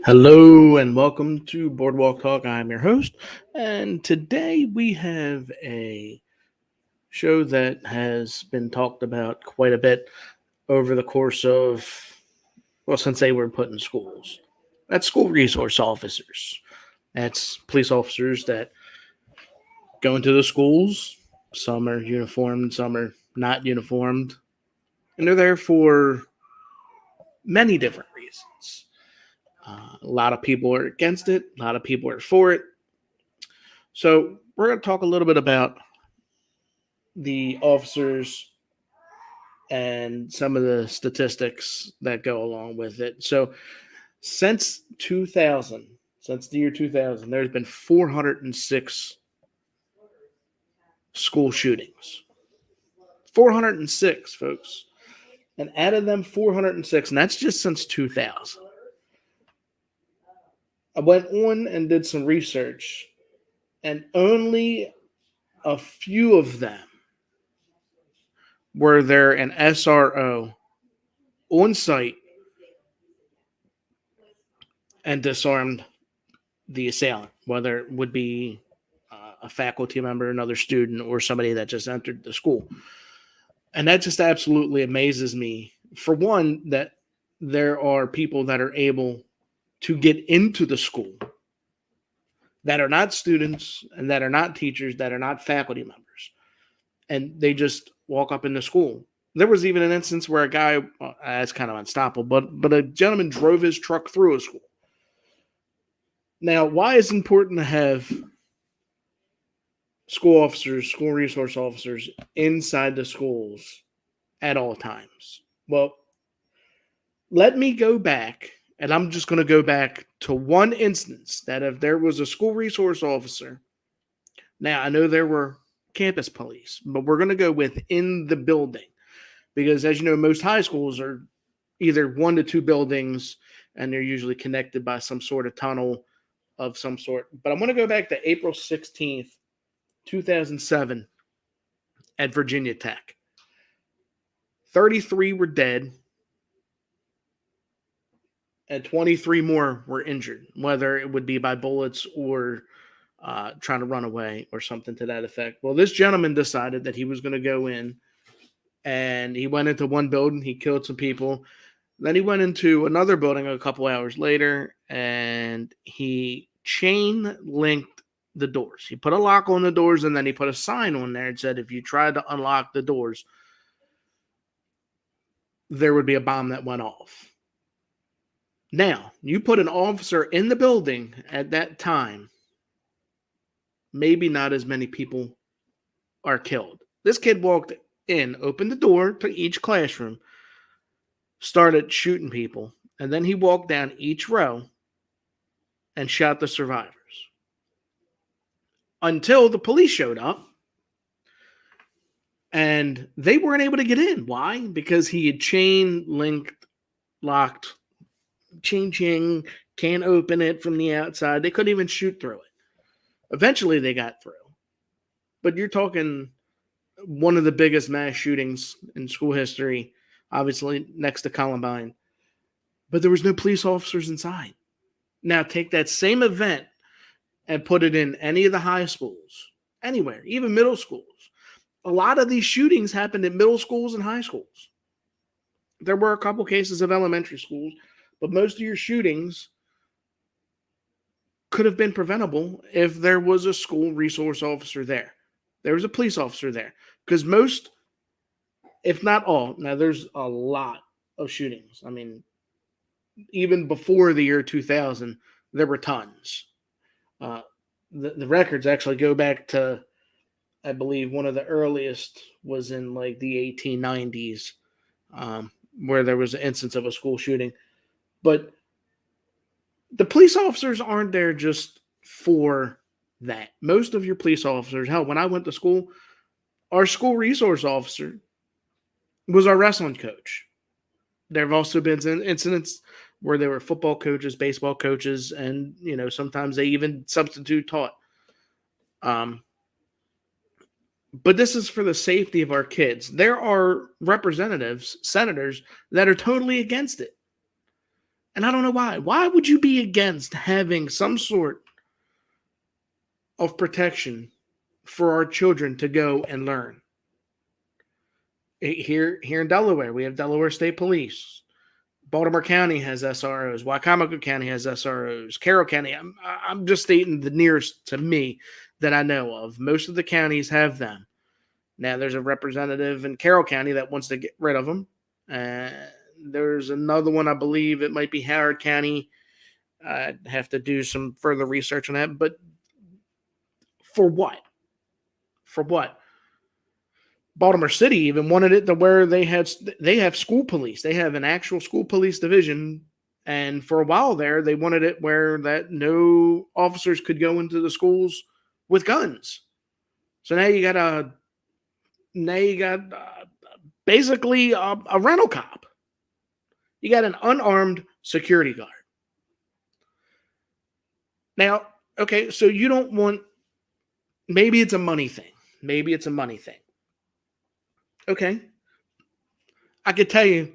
Hello and welcome to Boardwalk Talk. I'm your host, and today we have a show that has been talked about quite a bit over the course of, well, since they were put in schools. That's school resource officers. That's police officers that go into the schools. Some are uniformed, some are not uniformed, and they're there for many different reasons. A lot of people are against it, a lot of people are for it. So, we're going to talk a little bit about the officers and some of the statistics that go along with it. So, since 2000, since the year 2000, there's been 406 school shootings. 406, folks. And out of them 406, and that's just since 2000. I went on and did some research, and only a few of them were there an SRO on site and disarmed the assailant, whether it would be a faculty member, another student, or somebody that just entered the school. And that just absolutely amazes me. For one, that there are people that are able to get into the school that are not students and that are not teachers, that are not faculty members, and they just walk up in the school. There was even an instance where a guy, that's kind of unstoppable, but a gentleman drove his truck through a school. Now, why is it important to have school officers, school resource officers inside the schools at all times? Well, let me go back, and I'm just going to go back to one instance that if there was a school resource officer, now I know there were campus police, but we're going to go within the building because, as you know, most high schools are either 1 to 2 buildings and they're usually connected by some sort of tunnel of some sort. But I'm going to go back to April 16th, 2007 at Virginia Tech. 33 were dead and 23 more were injured, whether it would be by bullets or trying to run away or something to that effect. Well, this gentleman decided that he was going to go in, and he went into one building, he killed some people. Then he went into another building a couple hours later, and he chain linked the doors. He put a lock on the doors, and then he put a sign on there and said, if you tried to unlock the doors, there would be a bomb that went off. Now, you put an officer in the building at that time, maybe not as many people are killed. This kid walked in, opened the door to each classroom, started shooting people, and then he walked down each row and shot the survivors until the police showed up, and they weren't able to get in. Why? Because he had chain linked, locked, ching, can't open it from the outside. They couldn't even shoot through it. Eventually they got through. But you're talking one of the biggest mass shootings in school history, obviously next to Columbine. But there was no police officers inside. Now take that same event and put it in any of the high schools, anywhere, even middle schools. A lot of these shootings happened in middle schools and high schools. There were a couple cases of elementary schools, but most of your shootings could have been preventable if there was a school resource officer there. There was a police officer there. Because most, if not all, now there's a lot of shootings. I mean, even before the year 2000, there were tons. The records actually go back to, I believe, one of the earliest was in like the 1890s, where there was an instance of a school shooting. But the police officers aren't there just for that. Most of your police officers, hell, when I went to school, our school resource officer was our wrestling coach. There have also been incidents where there were football coaches, baseball coaches, and sometimes they even substitute taught. But this is for the safety of our kids. There are representatives, senators that are totally against it. And I don't know why. Why would you be against having some sort of protection for our children to go and learn? Here in Delaware, we have Delaware State Police. Baltimore County has SROs. Wycomico County has SROs. Carroll County. I'm just stating the nearest to me that I know of. Most of the counties have them. Now, there's a representative in Carroll County that wants to get rid of them. There's another one, I believe it might be Howard County. I'd have to do some further research on that. But for what? For what? Baltimore City even wanted it to where they have school police. They have an actual school police division. And for a while there, they wanted it where that no officers could go into the schools with guns. So now you got basically a rental cop. You got an unarmed security guard. Now, okay, so you don't want, maybe it's a money thing. Maybe it's a money thing. Okay. I could tell you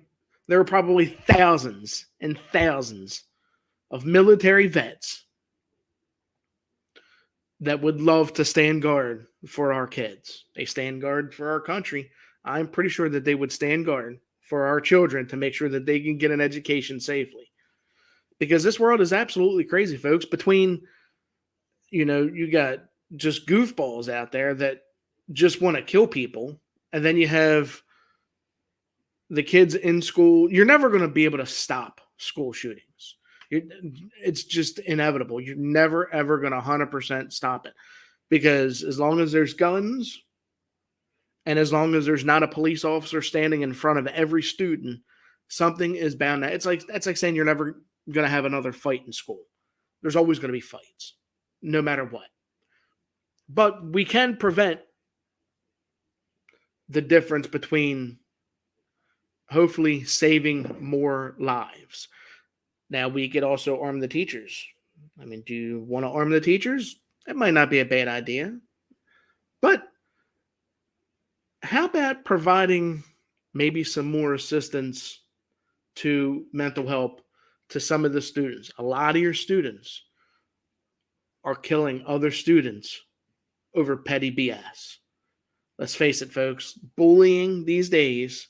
there are probably thousands and thousands of military vets that would love to stand guard for our kids. They stand guard for our country. I'm pretty sure that they would stand guard for our children to make sure that they can get an education safely. Because this world is absolutely crazy, folks. Between, you got just goofballs out there that just want to kill people. And then you have the kids in school. You're never going to be able to stop school shootings. It's just inevitable. You're never, ever going to 100% stop it. Because as long as there's guns and as long as there's not a police officer standing in front of every student, something is bound to. That's like saying you're never going to have another fight in school. There's always going to be fights, no matter what. But we can prevent the difference between hopefully saving more lives. Now, we could also arm the teachers. I mean, do you want to arm the teachers? That might not be a bad idea. But how about providing maybe some more assistance to mental help to some of the students? A lot of your students are killing other students over petty BS. Let's face it, folks. Bullying these days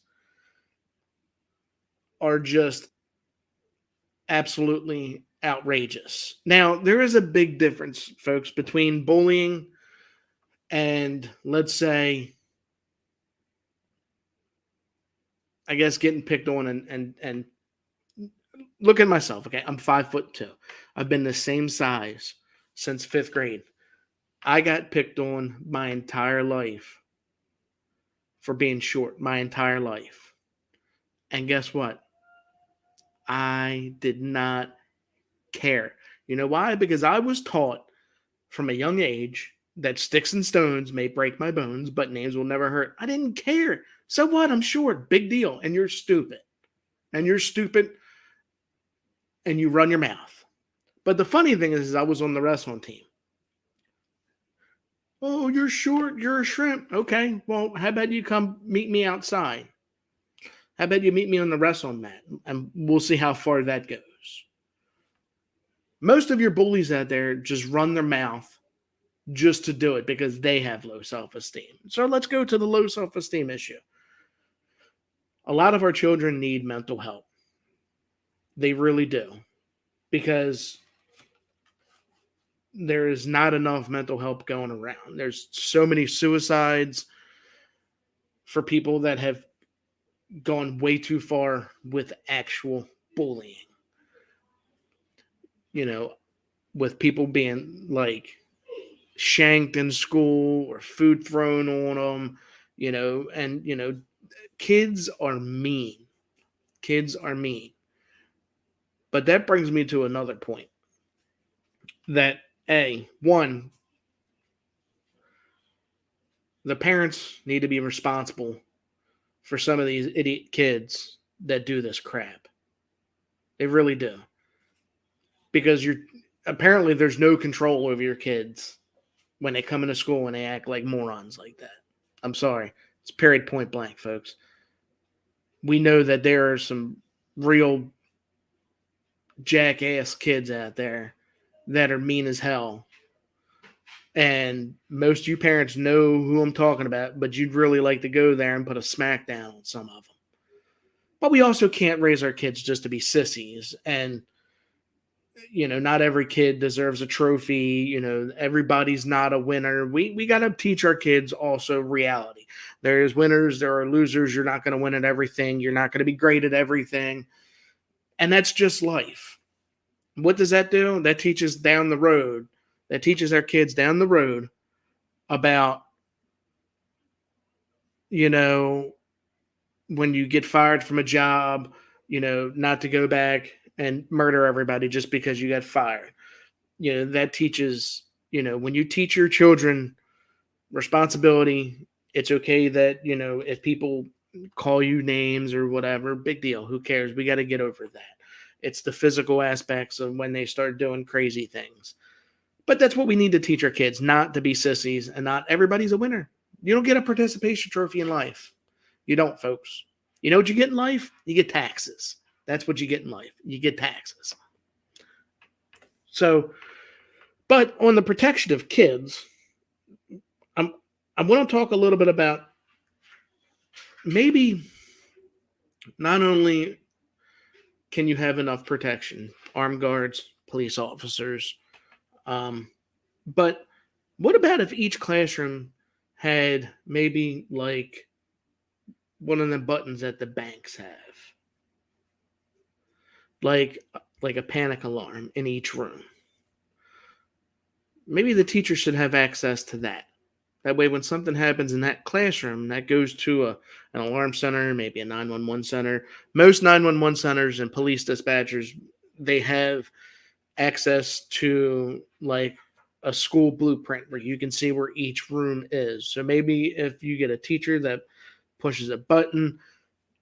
are just absolutely outrageous. Now, there is a big difference, folks, between bullying and, let's say, I guess getting picked on and look at myself. Okay, I'm 5'2". I've been the same size since 5th grade. I got picked on my entire life for being short, my entire life. And guess what? I did not care. You know why? Because I was taught from a young age that sticks and stones may break my bones, but names will never hurt. I didn't care. So what? I'm short. Big deal. And you're stupid. And you're stupid. And you run your mouth. But the funny thing is I was on the wrestling team. Oh, you're short. You're a shrimp. Okay. Well, how about you come meet me outside? How about you meet me on the wrestling mat? And we'll see how far that goes. Most of your bullies out there just run their mouth just to do it because they have low self-esteem. So let's go to the low self-esteem issue. A lot of our children need mental help. They really do. Because there is not enough mental help going around. There's so many suicides for people that have gone way too far with actual bullying. With people being like shanked in school or food thrown on them, and kids are mean. Kids are mean. But that brings me to another point. That, one, the parents need to be responsible for some of these idiot kids that do this crap. They really do. Because apparently there's no control over your kids when they come into school and they act like morons like that. I'm sorry. It's period, point blank, folks. We know that there are some real jackass kids out there that are mean as hell. And most of you parents know who I'm talking about, but you'd really like to go there and put a smack down on some of them. But we also can't raise our kids just to be sissies. And, not every kid deserves a trophy. Everybody's not a winner. We got to teach our kids also reality. There's winners, there are losers. You're not going to win at everything. You're not going to be great at everything. And that's just life. What does that do? That teaches down the road. That teaches our kids down the road about, when you get fired from a job, not to go back and murder everybody just because you got fired. That teaches, when you teach your children responsibility, it's okay that, if people call you names or whatever, big deal. Who cares? We got to get over that. It's the physical aspects of when they start doing crazy things. But that's what we need to teach our kids, not to be sissies, and not everybody's a winner. You don't get a participation trophy in life. You don't, folks. You know what you get in life? You get taxes. That's what you get in life. You get taxes. So, but on the protection of kids, I want to talk a little bit about maybe not only can you have enough protection, armed guards, police officers, but what about if each classroom had maybe like one of the buttons that the banks have? Like a panic alarm in each room. Maybe the teacher should have access to that. That way, when something happens in that classroom, that goes to an alarm center, maybe a 911 center. Most 911 centers and police dispatchers, they have access to like a school blueprint where you can see where each room is. So maybe if you get a teacher that pushes a button,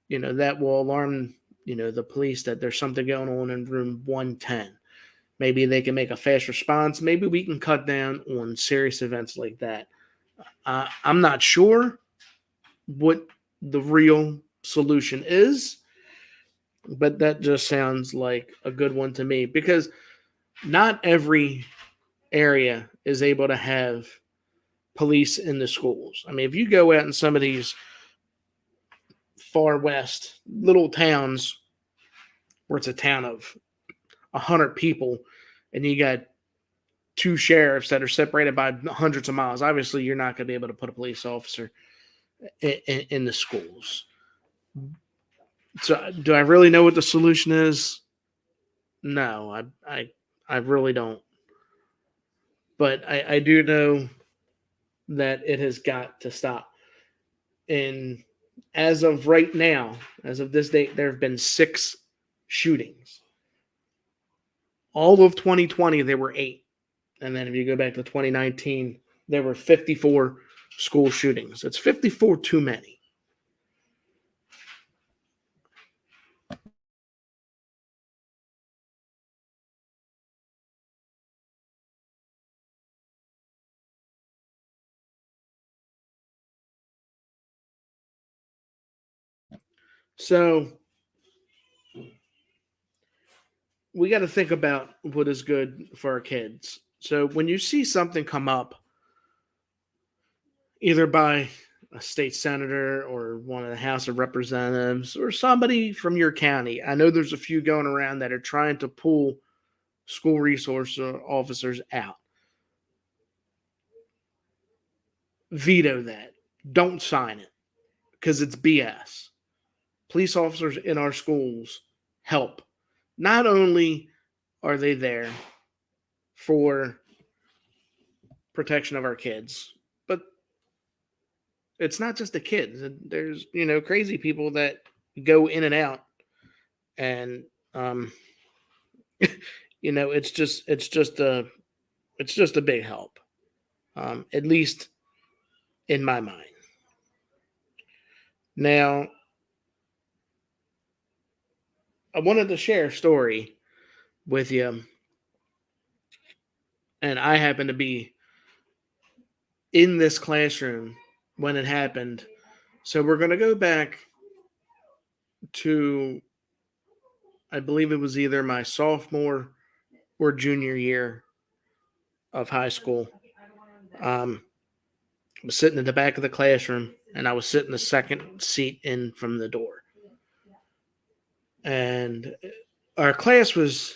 that will alarm, the police that there's something going on in room 110. Maybe they can make a fast response. Maybe we can cut down on serious events like that. I'm not sure what the real solution is, but that just sounds like a good one to me, because not every area is able to have police in the schools. I mean, if you go out in some of these far west little towns where it's a town of 100 people and you got two sheriffs that are separated by hundreds of miles, obviously you're not going to be able to put a police officer in the schools. So do I really know what the solution is? No, I really don't. But I do know that it has got to stop. And as of right now, as of this date, there have been 6 shootings. All of 2020, there were 8. And then if you go back to 2019, there were 54 school shootings. It's 54 too many. So we got to think about what is good for our kids. So when you see something come up, either by a state senator or one of the House of Representatives or somebody from your county, I know there's a few going around that are trying to pull school resource officers out. Veto that. Don't sign it, because it's BS. Police officers in our schools help. Not only are they there for protection of our kids, but it's not just the kids. There's, crazy people that go in and out, and it's just a big help. At least in my mind. Now, I wanted to share a story with you, and I happen to be in this classroom when it happened. So we're going to go back to I believe it was either my sophomore or junior year of high school. Um, I was sitting in the back of the classroom, and I was sitting the second seat in from the door. And our class was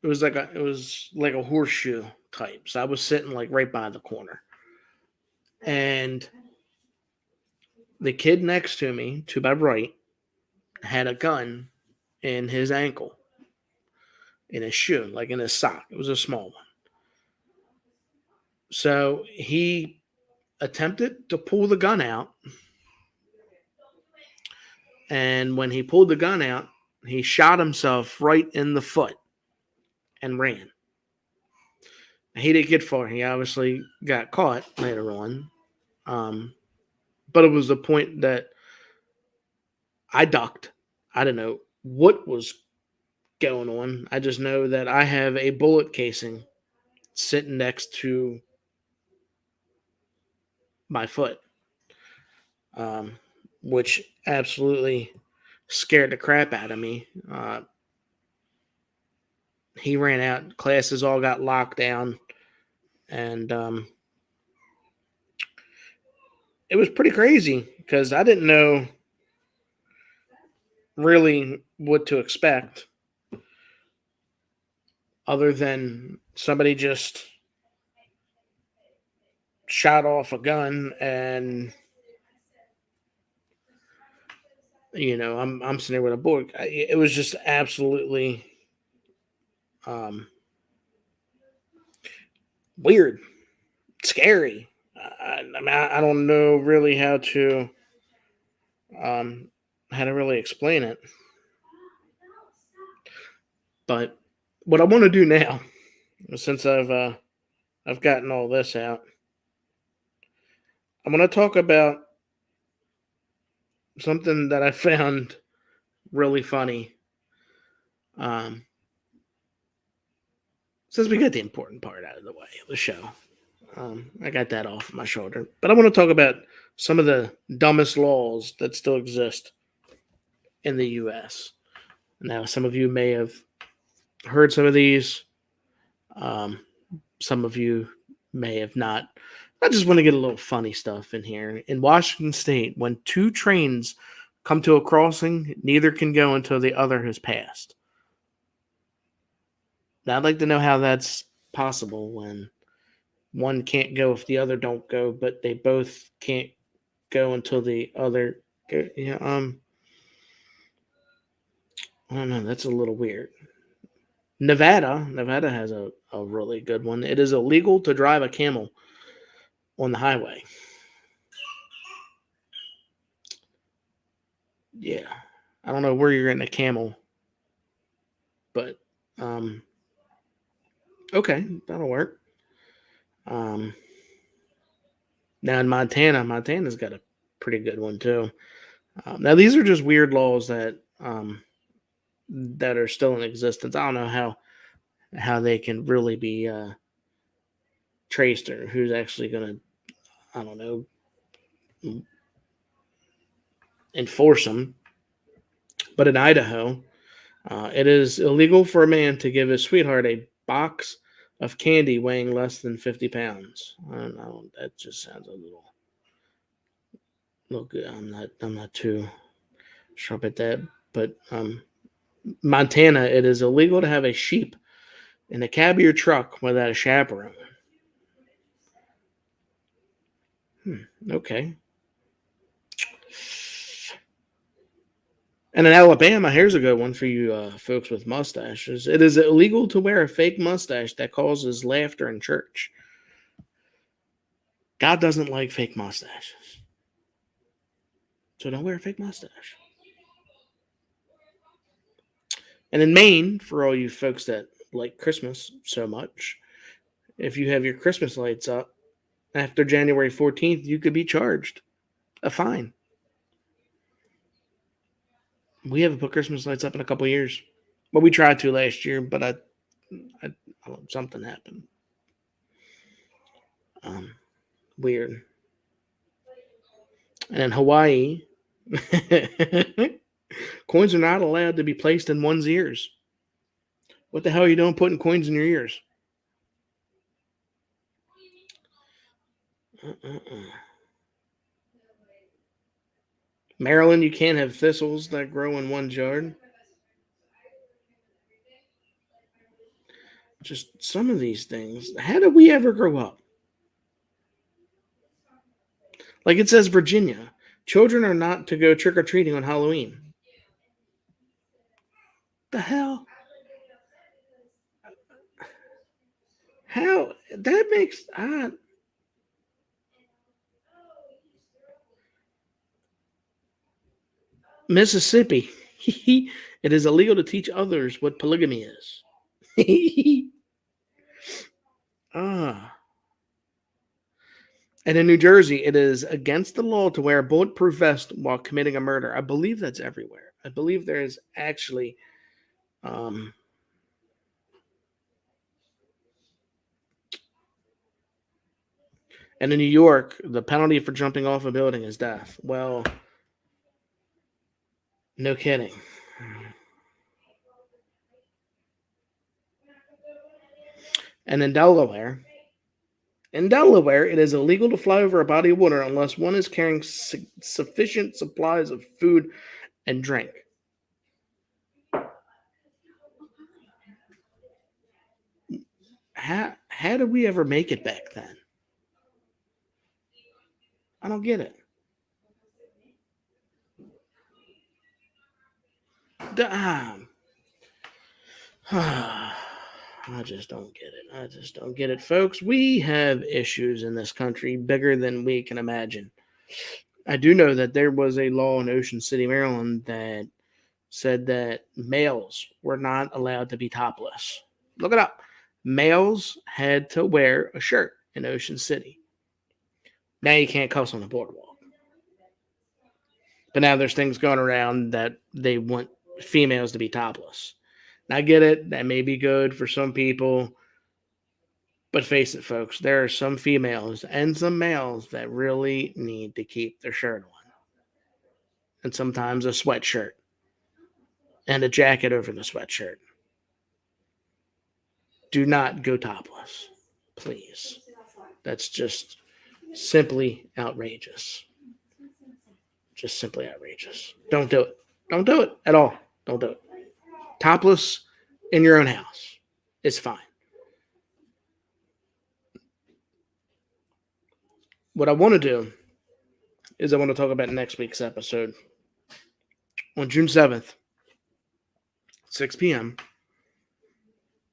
it was like a horseshoe type. So I was sitting like right by the corner, and the kid next to me, to my right, had a gun in his ankle, in his shoe, like in his sock. It was a small one. So he attempted to pull the gun out, and when he pulled the gun out, he shot himself right in the foot and ran. He didn't get far. He obviously got caught later on. Um, but it was the point that I ducked. I didn't know what was going on. I just know that I have a bullet casing sitting next to my foot, um, which absolutely scared the crap out of me. He ran out. Classes all got locked down, and it was pretty crazy because I didn't know really what to expect, other than somebody just shot off a gun, and I'm sitting there with a book. It was just absolutely um, weird, scary. I mean, I don't know really um, how to really explain it, but what I want to do now, since I've gotten all this out, I'm going to talk about something that I found really funny. Um, since we got the important part out of the way of the show, I got that off my shoulder. But I want to talk about some of the dumbest laws that still exist in the U.S. Now, some of you may have heard some of these. Um, some of you may have not. I just want to get a little funny stuff in here. In Washington State, when two trains come to a crossing, neither can go until the other has passed. Now, I'd like to know how that's possible when one can't go if the other don't go, but they both can't go until the other go. Yeah, I don't know. That's a little weird. Nevada has a really good one. It is illegal to drive a camel on the highway. Yeah, I don't know where you're getting a camel, but um, okay, that'll work. Um, now in Montana's got a pretty good one too. Now these are just weird laws that are still in existence. I don't know how they can really be traced or who's actually going to, I don't know, enforce them. But in Idaho, it is illegal for a man to give his sweetheart a box of candy weighing less than 50 pounds. I don't know. That just sounds a little good. I'm not too sure about that. But Montana, it is illegal to have a sheep in the cab of your truck without a chaperone. Okay. And in Alabama, here's a good one for you folks with mustaches. It is illegal to wear a fake mustache that causes laughter in church. God doesn't like fake mustaches. So don't wear a fake mustache. And in Maine, for all you folks that like Christmas so much, if you have your Christmas lights up after January 14th, you could be charged a fine. We haven't put Christmas lights up in a couple of years. Well, we tried to last year, but I don't know, something happened. Weird. And in Hawaii, Coins are not allowed to be placed in one's ears. What the hell are you doing putting coins in your ears? Maryland, you can't have thistles that grow in one's yard. Just some of these things. How did we ever grow up? Like it says, Virginia, children are not to go trick or treating on Halloween. The hell? How that makes Mississippi. It is illegal to teach others what polygamy is. ah. And in New Jersey, it is against the law to wear a bulletproof vest while committing a murder. I believe that's everywhere. I believe there is actually um, and in New York, the penalty for jumping off a building is death. Well, no kidding. And in Delaware, it is illegal to fly over a body of water unless one is carrying sufficient supplies of food and drink. How did we ever make it back then? I don't get it. I just don't get it. I just don't get it, folks. We have issues in this country bigger than we can imagine. I do know that there was a law in Ocean City, Maryland that said that males were not allowed to be topless. Look it up. Males had to wear a shirt in Ocean City. Now you can't cuss on the boardwalk. But now there's things going around that they want females to be topless. And I get it. That may be good for some people. But face it, folks, there are some females and some males that really need to keep their shirt on. And sometimes a sweatshirt and a jacket over the sweatshirt. Do not go topless, please. That's just simply outrageous. Just simply outrageous. Don't do it. Don't do it at all. Don't do it. Topless in your own house is fine. What I want to do is I want to talk about next week's episode. On June 7th, 6 p.m.,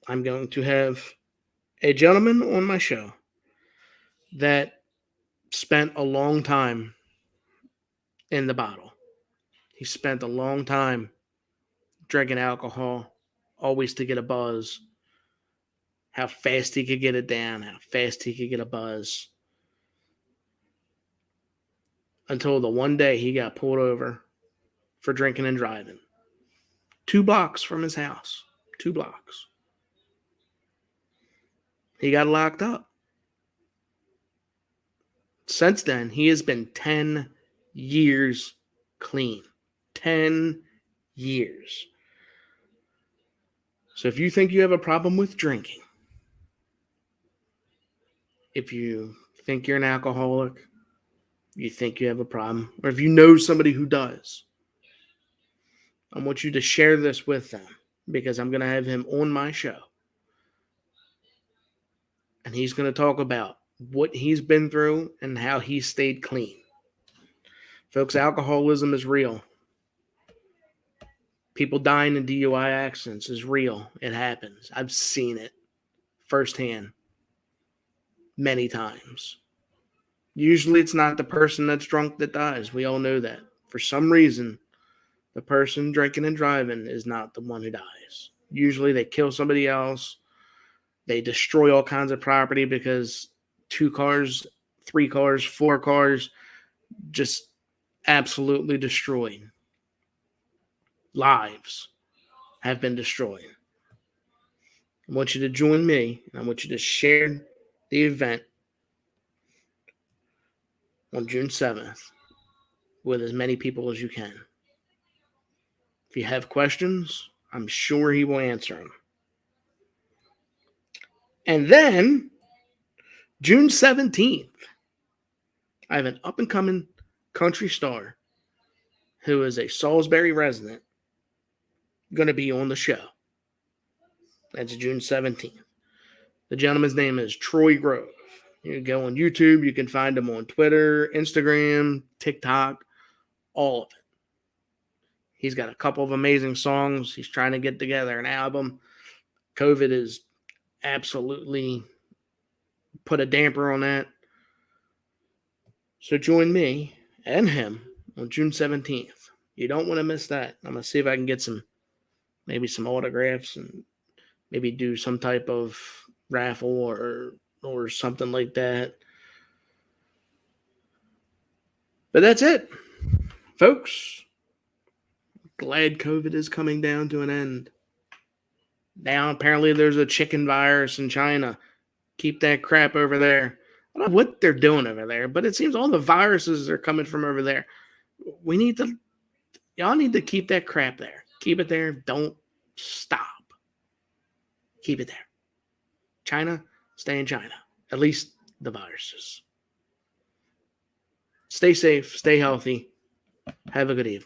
I'm going to have a gentleman on my show that spent a long time in the bottle. He spent a long time drinking alcohol, always to get a buzz. How fast he could get it down, how fast he could get a buzz. Until the one day he got pulled over for drinking and driving. 2 blocks from his house. 2 blocks. He got locked up. Since then, he has been 10 years clean. 10 years. So if you think you have a problem with drinking, if you think you're an alcoholic, you think you have a problem, or if you know somebody who does, I want you to share this with them because I'm going to have him on my show. And he's going to talk about what he's been through and how he stayed clean. Folks, alcoholism is real. People dying in DUI accidents is real. It happens. I've seen it firsthand many times. Usually it's not the person that's drunk that dies. We all know that. For some reason, the person drinking and driving is not the one who dies. Usually they kill somebody else. They destroy all kinds of property because 2 cars, 3 cars, 4 cars just absolutely destroyed. Lives have been destroyed. I want you to join me, and I want you to share the event on June 7th with as many people as you can. If you have questions, I'm sure he will answer them. And then, June 17th, I have an up-and-coming country star who is a Salisbury resident going to be on the show. That's June 17th. The gentleman's name is Troy Grove. You go on YouTube. You can find him on Twitter, Instagram, TikTok, all of it. He's got a couple of amazing songs. He's trying to get together an album. COVID has absolutely put a damper on that. So join me and him on June 17th. You don't want to miss that. I'm going to see if I can get maybe some autographs and maybe do some type of raffle or something like that. But that's it, folks. Glad COVID is coming down to an end. Now, apparently, there's a chicken virus in China. Keep that crap over there. I don't know what they're doing over there, but it seems all the viruses are coming from over there. Y'all need to keep that crap there. Keep it there. Don't stop. Keep it there. China, stay in China. At least the viruses. Stay safe. Stay healthy. Have a good evening.